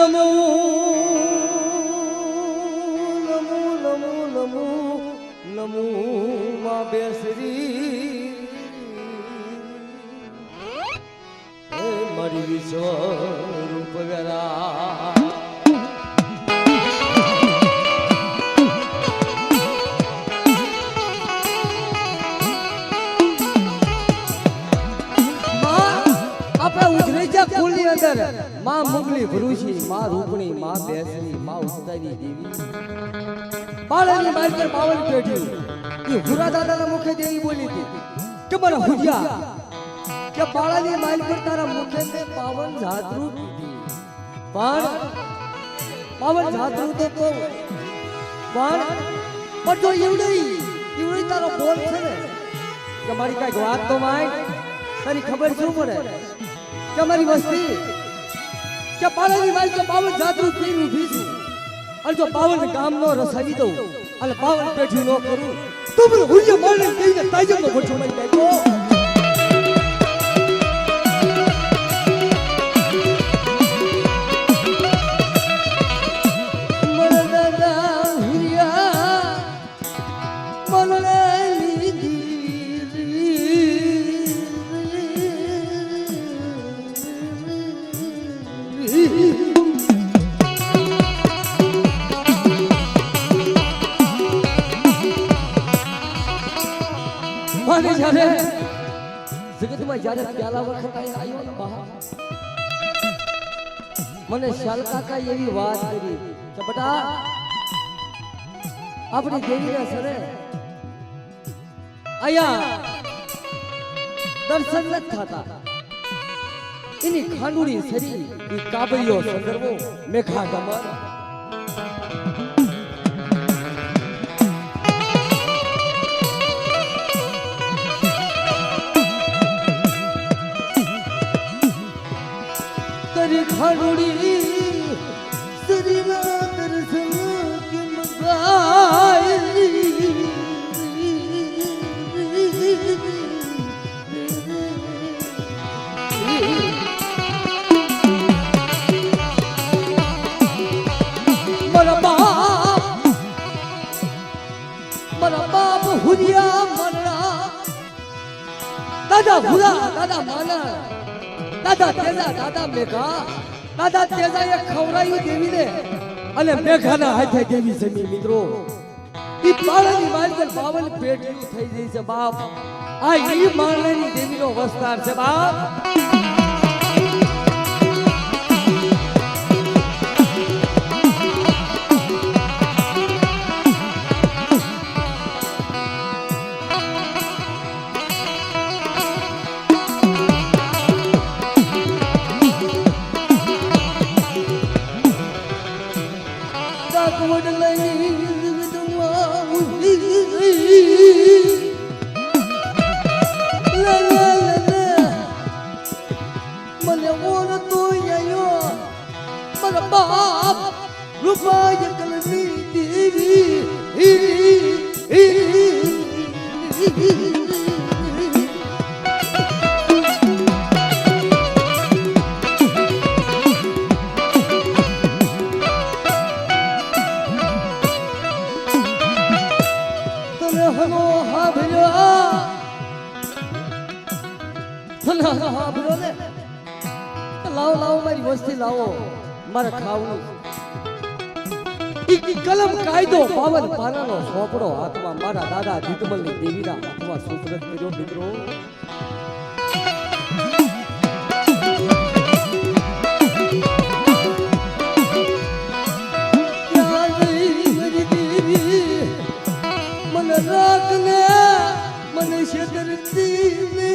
નમો નમો નમો નમો નમો માં બેસરી એ મારી વિશ્વરૂપ ગરા કુલની અંદર માં મુગલી ભરૂચી માં રૂપણી માં બેસરી માં ઉસ્તારી દેવી બાળાની મારી બાવન પેઢી એ હુરા દાદાના મુખે દેવી બોલી હતી કે મને હુજ્યા કે બાળાની મારી પર તારા મુખે તે પાવન જાતરૂ દીધી પણ પાવન જાતરૂ તો પણ જો એવડી તારો બોલ છે ને કે મારી કઈક વાત તો માય તારી ખબર શું પડે કે અમારી વસ્તી કે પાળાની મારી તો 52 જાતનું પીરું ભીસું અને જો 52 ગામનો રસાવી દઉં અને 52 પેઢી નો કરું તો મને હુજ્ય મારને કહીને તાજબનો ભઠ્ઠો મારી કાઢો મને જ્યારે જગતમાં જ્યારે પહેલા વખત આવ્યો ને બહાર મને શાલ કાકા એવી વાત કરી કે બેટા આપણી દેવીના સરે આયા દર્શન ન થતા એની ખાંડુડી સરી એ કાબરીઓ સંદર્ભો મેઘા ગમન ખાડુડી સરીના દર્શન કેમ ગાય મારા બાપ હુરિયા મરણા દાદા હુરા દાદા માના દાદા તેજા દાદા મેઘા દાદા તેજા એ ખવરાયું દેવીને અને મેઘાના હાથે દેવી જમી મિત્રો ઈ પાળાની માલકર 52 પેઢીઓ થઈ ગઈ છે બાપ આ ઈ માળાની દેવીનો વસ્તાર છે બાપ લાવો મારી વસ્તી લાવો મારે ખાવું કલમ કાયદો 52 પાનાનો સોપડો હાથમાં મારા દાદા દીતમલની દેવીના હાથમાં સુપ્રત કર્યો મિત્રો મને રાખને મને છેતરતી રે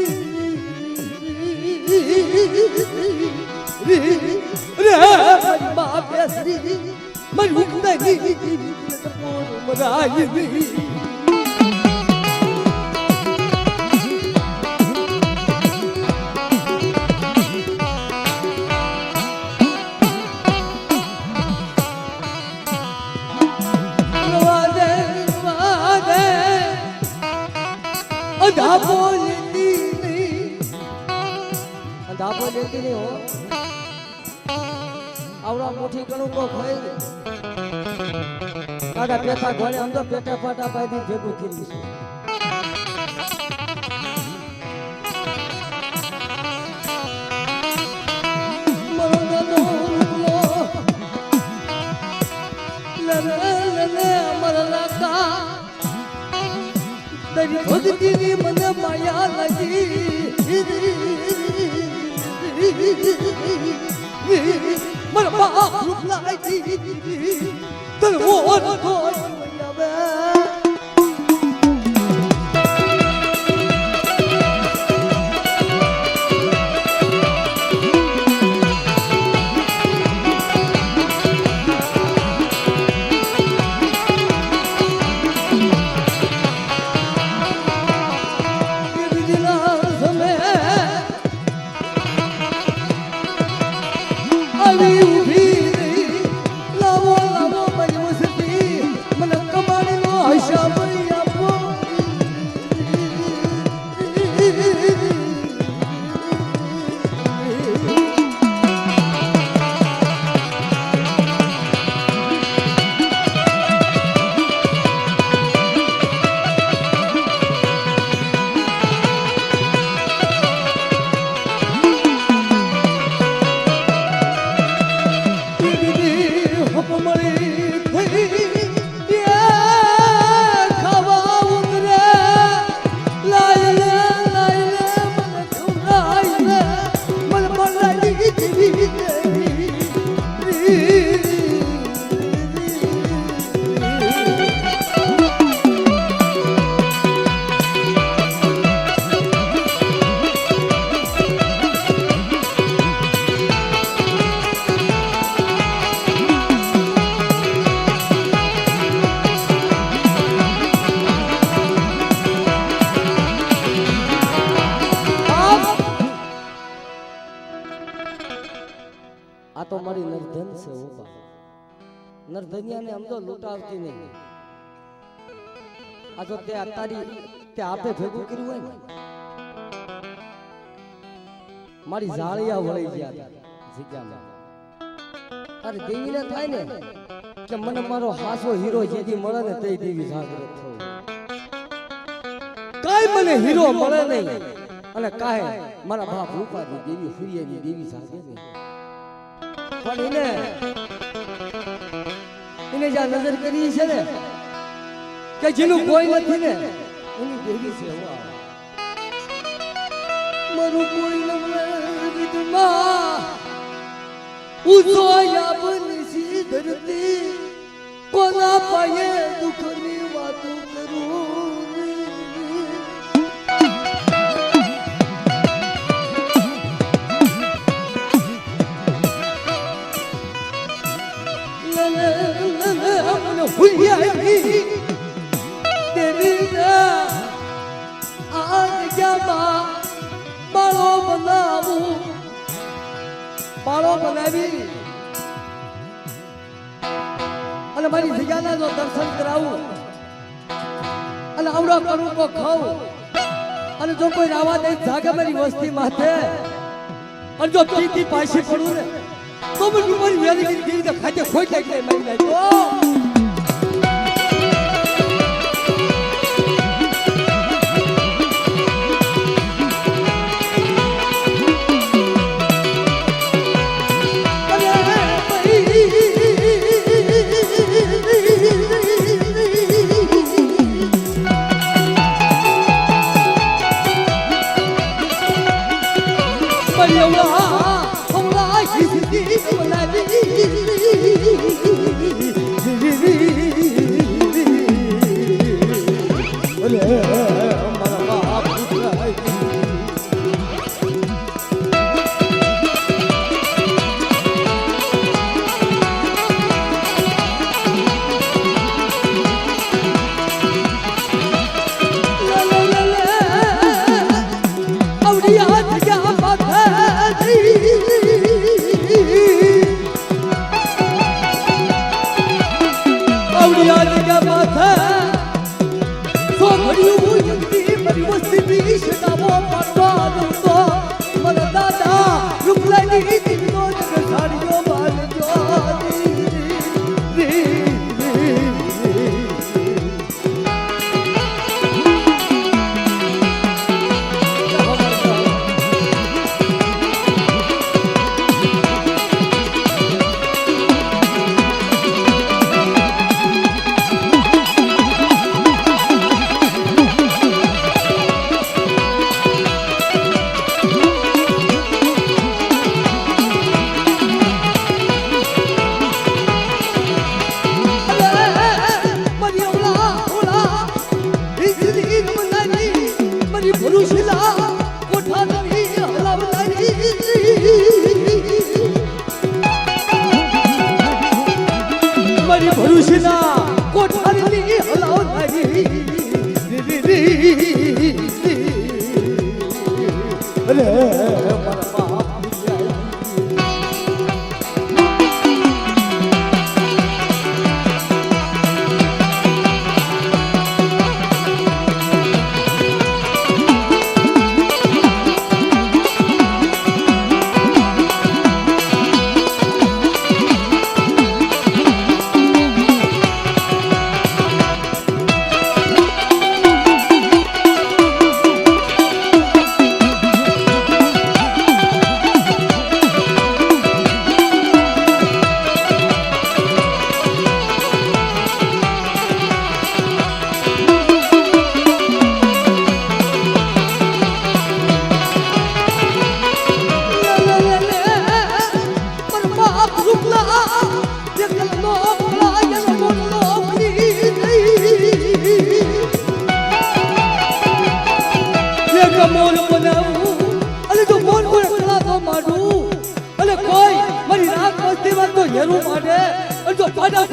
મારી બેસરી મારી ઉકતાઈ મરાઈ ધાબો લેતી નહીં હો આવડા મોટી કણું કો ખાઈ દે દાદા પેટા ઘોડે આમ તો પેટા પાટા પાડી ભેગું કરી છે મરો દાદો રૂપલો લને મરલા કા દરી ભગતી મને માયા લાગી મને બાપ રૂપલાઈ તન મોર કોઈ આવે આ તો મારી નરધન છે ઓબા નરધનિયાને આમ તો લૂંટાવતી નહીં આ જો તે તારી તે આપે ભેગું કર્યું હોય ને મારી જાળિયા વળી ગયા જગ્યામાં તારી દેવીને થાય ને કે મને મારો હાસો હીરો જેથી મળે ને તે દેવી જાગૃત થવું કાઈ મને હીરો મળે નહીં અને કાહે મારા બાપ રૂપાની દેવી ફુરિયાની દેવી જાગે નહીં પણ એને જ્યાં નજર કરી છે ને કે જેનું કોઈ નથી ને એની દેવી છે મારું કોઈ નમમાં ઉજોયા બનસી ધરતી કોના પાયે દુઃખની વાતો કરું હુઈ તેરી આ જગ્યામાં બાળો બનાવી અને મારી જગ્યાના જો દર્શન કરાવું અને આવડો કરું તો ખાવું અને જો કોઈ રાવા દે જાગે મારી વસ્તી માથે અને જો પીતી પાછી પડું ને તો મને મારી વેલી કરી ખાતે ખોઈ લાગી મારી લાગ્યો આવડિયા જગ્યા માથે સો ઘડિયું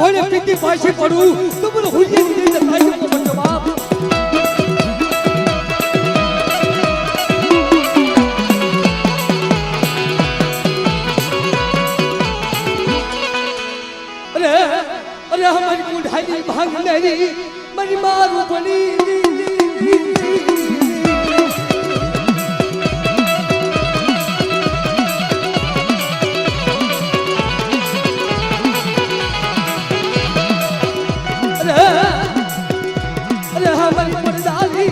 ઘોડે પીતી પાછી પડું તો મને હુજે દે તાઈ તો જવાબ अरे हमारी कुंडाली भांग नहीं मरी मारू बनी अरे हमारी कुंडाली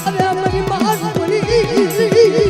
अरे हमारी मारू बनी